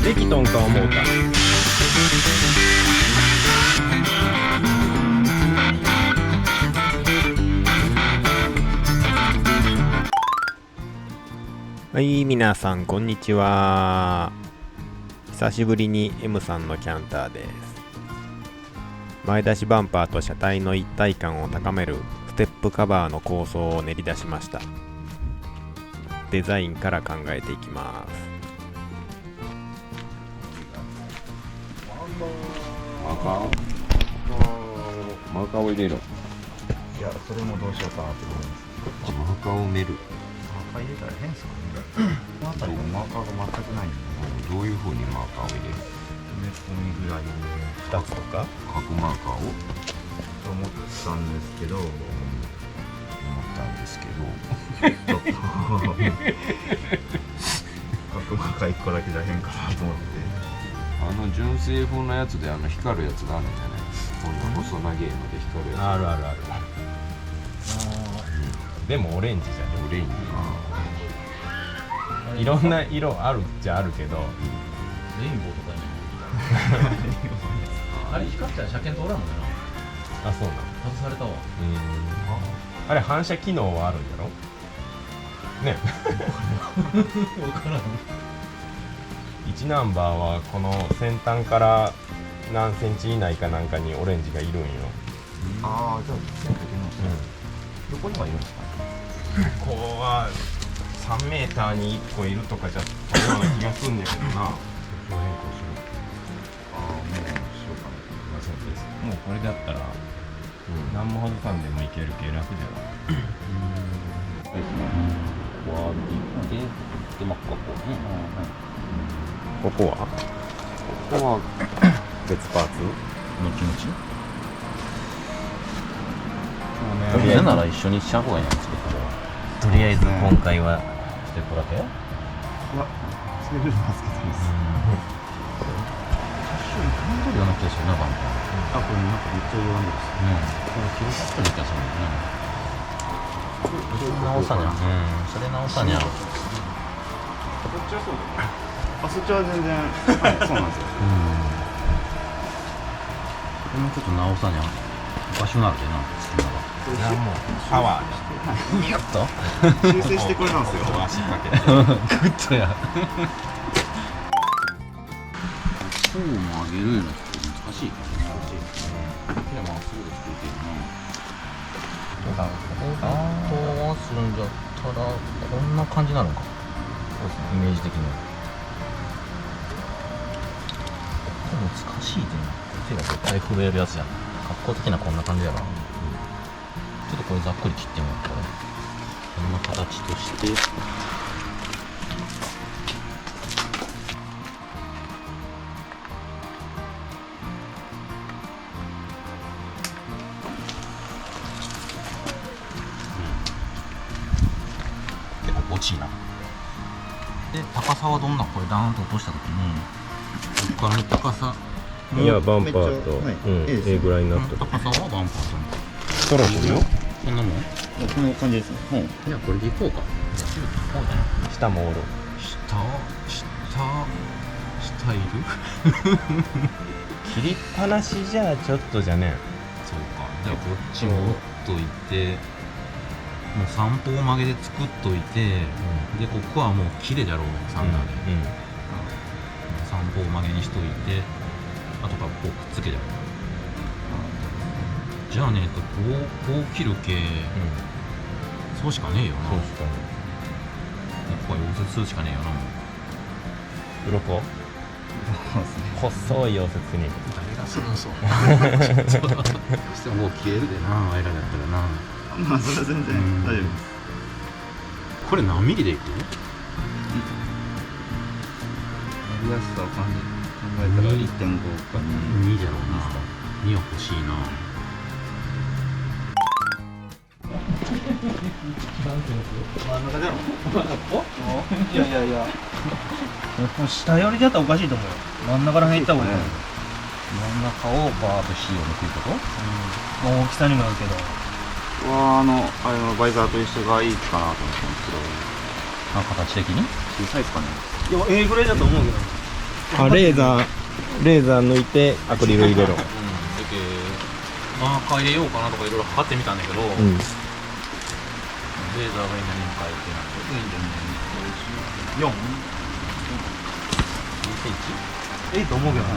できとんか思うた。はい、皆さんこんにちは。久しぶりに M さんのキャンターです。前出しバンパーと車体の一体感を高めるステップカバーの構想を練り出しました。デザインから考えていきます。マーカーを入れろ。いや、それもどうしようかなって思います。マーカーを埋める。マーカー入れたら変ですかね。この辺りマーカーが全くないんで、どういう風にマーカーを入れる？埋め込みぐらい2つとか角マーカーをと思ったんですけど、思ったんですけど、ちょっと角マーカー1個だけじゃ変かなと思って。純正風のやつで光るやつがあるんじゃない？こんな細長いので光るやつ。あるあるある。でもオレンジじゃオレンジ。ん。いろんな色あるっちゃあるけど、レインボーとかね。あれ光ったら車検通らんもんな。あ、そうなの。外されたわ。あれ反射機能はあるんだろね。分からん。1ナンバーはこの先端から何センチ以内かなんかにオレンジがいるんよ。ああ、じゃあ線だけのどこにはいるんですかね。ここは3メーターに1個いるとかじゃったような気がするんだけどな。ああ、もうしようかな。まあそうです。もうこれだったら、何も外さんでもいけるけ楽じゃない。ここは切って、で、まあ、ここね。ここはここは別パーツ？後々とりあえずなら一緒にしちゃう方がいいな。とりあえず今回はステップだけ。いや、それよりも恥ずかしいです。感動量の気がするな、バンパー。あ、これなんかめっちゃ弱いです。これ切れちゃった時はそうだね。それ直さにゃ。それ直さにゃ。そっちはそうだね。あ、そっちは全然、はい、そうなんですよ。これもちょっと直さにゃ。場所があるでな。いやもうパワーやっと修正してくれたんですよ。足かけてグッドや。層を曲げるのって難しいからね。手はまっすぐで作ってるな。こうするんじゃったらこんな感じなのか。イメージ的には難しいでな。手が絶対震えるやつやん。格好的なこんな感じやろ。ちょっとこれざっくり切ってみようか。こんな形として結構落ちいな。で、高さはどんな？これダーンと落とした時にここからの高さ、いやバンパーと、はいええぐらいになってる。高さはバンパーとそろそろよ。こんなもん？この感じですね。はい。じゃあこれでいこうか。こうだな。下もおる。下いる？切りっぱなしじゃちょっとじゃね。そうか。じゃあこっちも折っといて、もう三方曲げで作っといて、でここはもう切れじゃろうサンダーで。三方曲げにしといて、あとからこうくっつけじゃろう。じゃあね、こう切るけ、そうしかねえよな。そうしかね。ここは溶接するしかねえよな。鱗？細い溶接に。誰がするんそう。どうしてももう消えるでな、あいらだったらな。まあ、それは全然大丈夫です。これ何ミリでいく？やりやすさを考えたら1.5か2。 2じゃろうな。2は欲しいな。真ん中だろ。いやいやいや。下寄りだったらおかしいと思うよ。真ん中ら辺行った方がいい。真ん中をバーッと火を抜くこと？まあ大きさにもよるけど。あれのバイザーと一緒がいいかなと思ったんですけど。形的に？小さいですかね。いや、A ぐらいだと思うけど。あ、レーザー抜いてアクリル入れろ。だけマーカー入れようかなとかいろいろ測ってみたんだけど、レーザーが今何回ってなって4いいと思うけどな。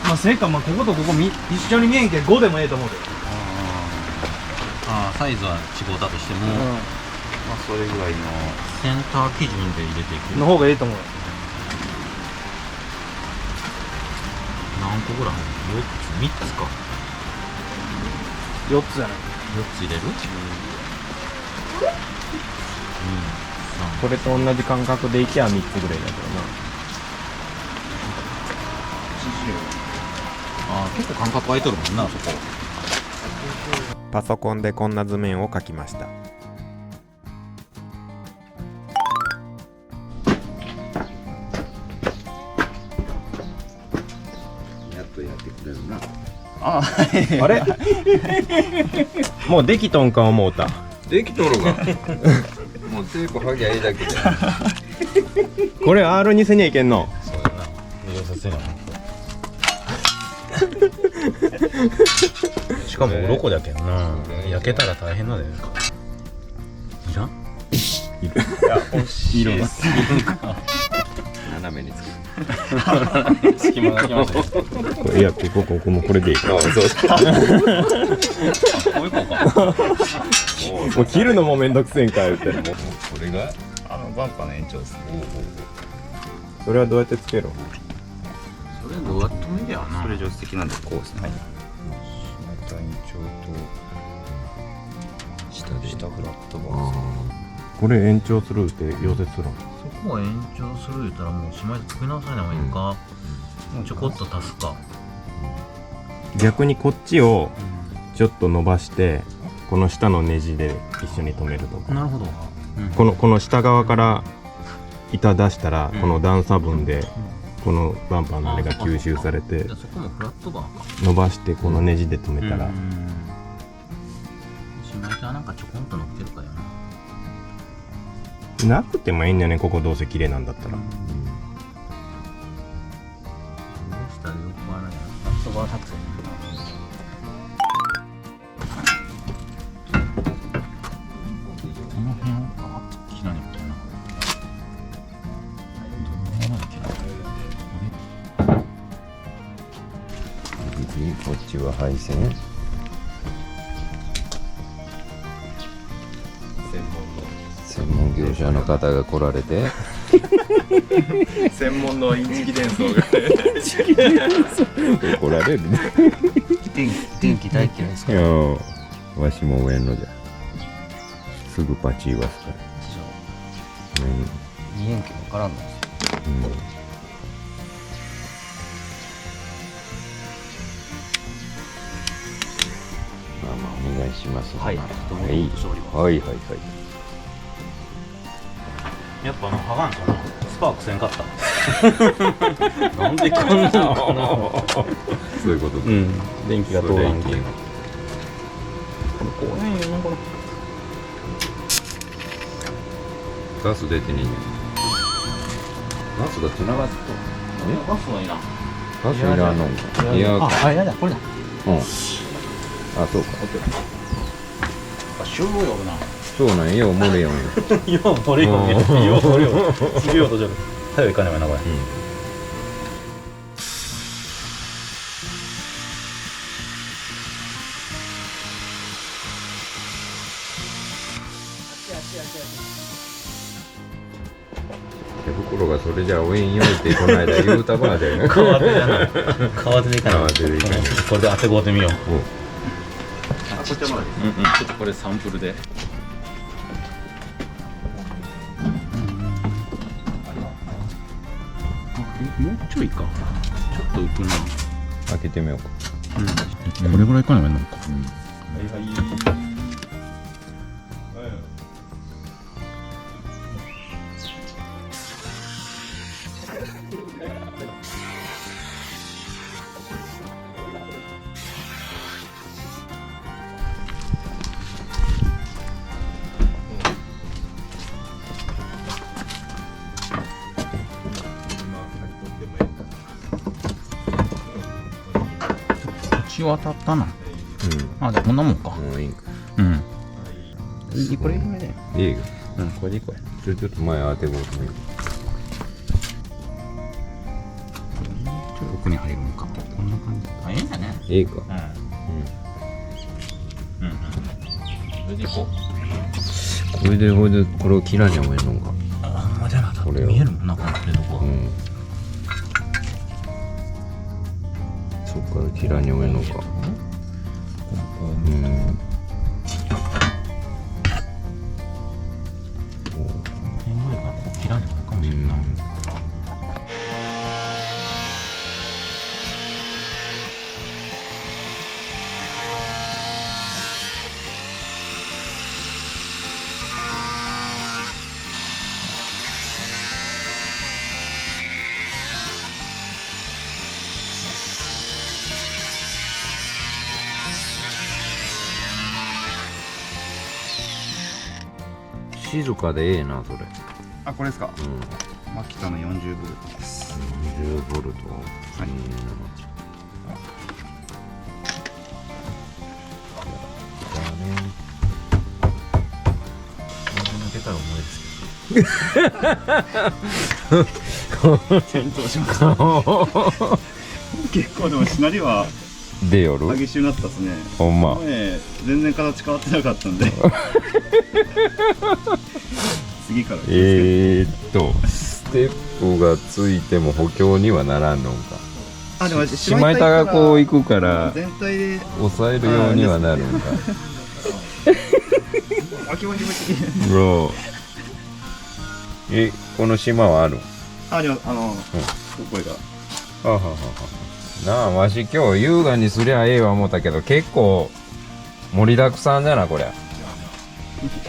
まあせいか、まあこことここ一緒に見えんけん5でもええと思うで。サイズは違うだとしても、まあそれぐらいのセンター基準で入れていく。の方がいいと思う。何個ぐらい入る？ 4つ？3つか。4つじゃない。4つ入れる？これと同じ感覚でいきゃ3つぐらいだけど結構間隔空いとるもんな、そこ。な。パソコンでこんな図面を描きました。やっとやってくれるな。あれもうできとんか思うた。できとるが。もうテープはぎゃいいだけで。これ R にせにゃいけんの。そうやな。良さそうやな。しかも鱗だけどな、焼けたら大変なんだよね。いらん？色が斜めにつける。隙間がきますね。これいやここもこれでいい。そうそう。こういう子か。もう切るのもめんどくせえんか言って。これがバンパーの延長ですね。それはどうやってつけろ？それどうやってもいいんだよな。それ助手席なんでこうですね。はい。下延長と下フラットバース。これ延長するって溶接するの？そこは延長する言ったらもうしまいで作り直さない方がいいか、ちょこっと足すか。逆にこっちをちょっと伸ばしてこの下のネジで一緒に留めるとか。なるほど。この下側から板出したら、この段差分でこのバンパーのあれが吸収されてじゃあそこもフラットバーか。伸ばしてこのネジで留めたら、しまい手はなんかちょこんと乗っけるかよな。なくてもいいんだよね。ここどうせ綺麗なんだったら。下でよくはないな。フラットバー作戦。この辺をガーッと切らねえとな。どの辺まで切らない？こっちは配線。専門業者の方が来られて。専門のインチキ伝送が怒られるね。電気大嫌いですか？いやわしも上のじゃ。すぐパチ言わすから。見えんけどわからんのですよ。まあまあお願いします。はい。はいはい勝利は。はいはいはい。やっぱハガンかな。スパークせんかった。なんでこんなのかな。そういうことか。電気が通らんけん。この辺よなこの。ガス出てねえんや。ガスがつながった。ガスはいいな。ガスいらんのか。いや、あ、いやだ、これだ。うん。あ、そうか。収容よな。そうなんや、よう漏れよんよ。よう漏れよね。よう漏れよ。すげえ音じゃる。早いかねえなこれ。手袋がそれじゃおえんよいってこの間言うたばあじゃよ。変わってじゃない。変わってでいかない。変わってでいかないこれで当てごうてみよう。あ、こっちはまだです。ちょっとこれサンプルで。もうちょいか。ちょっと浮くな。開けてみようか。これぐらいかな、なんか。し渡ったな。あ、じゃあこんなもんか。いいんか。うん。これぐらいね。いいよ。これでいこうや。ちょっと前当てごとね。奥に入るのか。こんな感じ。あ、ええんだね。いいか。それでいこう。これでこれを切らにゃもえんのか。あんまじゃな。これを見えるもんな、この手どこ。そっから切らにゃもえんのか。切らんでもいいかもしれんな。静かでええなそれ。あ、これですか。マキタの40ボルトです。40ボルト。はい。出たら重いですけど。転倒しました。結構でもしなりはで夜激しくなったですね。ほんま。全然形変わってなかったんで。次から。ステップがついても補強にはならんのか。あ、でもしまいたがこう行くから全体で抑えるようにはなるんか。あ、気持ちいい。ブロー。この島はある。あ、でもこれが。はははは。なあ、わし今日優雅にすりゃええわ思ったけど結構盛りだくさんじゃなこりゃ。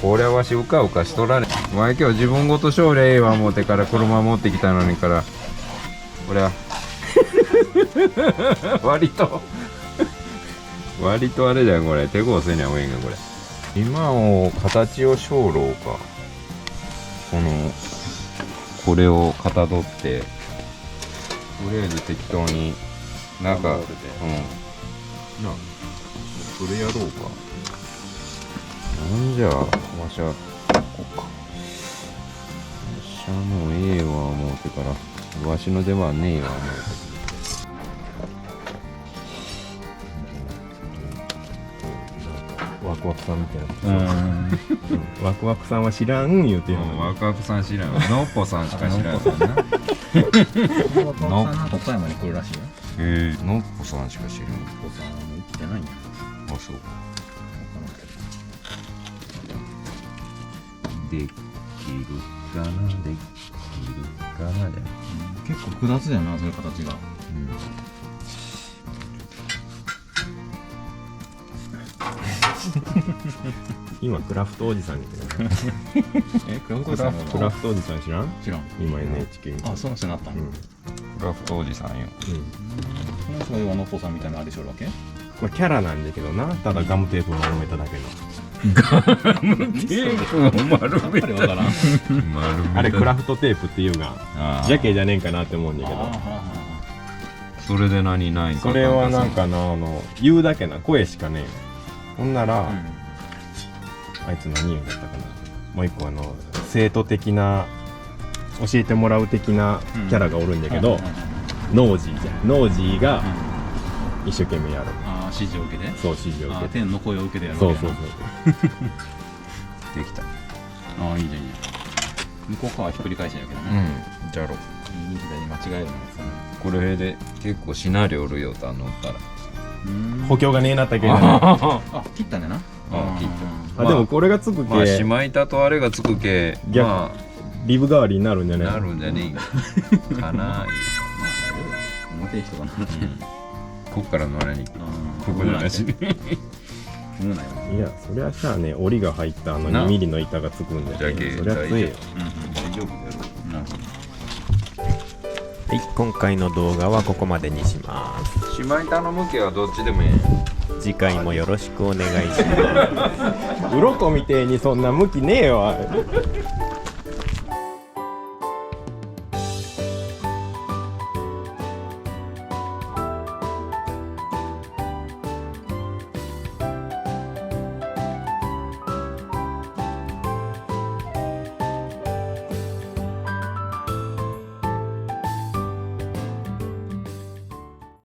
こりゃわしうかうかしとられん。前今日自分ごと勝利ええわ思ってから車持ってきたのにからこりゃ割とあれじゃんこれ。手こうせにゃもえんがこれ。今を形を小炉か。これをかたどってとりあえず適当になんかそれやろうか。なんじゃわしゃこうか。わしゃもうええわ思うてからわしの出番ねえわ思うて。ワクワクさんみたいな。ワクワクさんは知らん言うてんの。ワクワクさん知らん。のっぽさんしか知らん。のっぽさん岡山に来るらしいよ。のっぽさんしか知らん。のっぽさんはもう生きてないんだよ。あ、そうか。できるかな、できるかなじゃん。結構複雑だよな、そういう形が。今クラフトおじさんみたいな。クラフトおじさんクラフトおじさん知らん？知らん。今 NHK に。あ、その人になったんや。クラフトおじさんよ。その人が要はのっぽさんみたいなあれしょるわけ？まあキャラなんだけどな。ただガムテープを丸めただけの。ガムテープを丸めた。あれクラフトテープっていうが、ジャケじゃねえんかなって思うんだけど。それで何ないんか。それはなんかな、言うだけな、声しかねえ。ほんなら、あいつ何言うんだったかな。もう一個生徒的な、教えてもらう的なキャラがおるんだけど、ノージーじゃん。ノージーが一生懸命やる。ああ、指示を受けて。そう、指示を受けて。天の声を受けてやる。そう。できた。ああ、いいじゃんいいじゃん。向こう側はひっくり返しやけどね。じゃろ。右左間違えるのやつね。これで結構シナリオるよと乗ったら。補強がねえなったけど。あ、切ったんだな。切った。でもこれがつくけ。まあ、しまいたとあれがつくけ。まあ、リブ代わりになるんじゃねえ。なるんじゃねえかな。表い人かな。こっから乗らにここじゃなし。いや、そりゃさね、檻が入った2ミリの板がつくんだけど、そりゃつえよ。大丈夫だよ。はい、今回の動画はここまでにします。しまいたの向きはどっちでもいい。次回もよろしくお願いします。鱗みてえにそんな向きねえわ。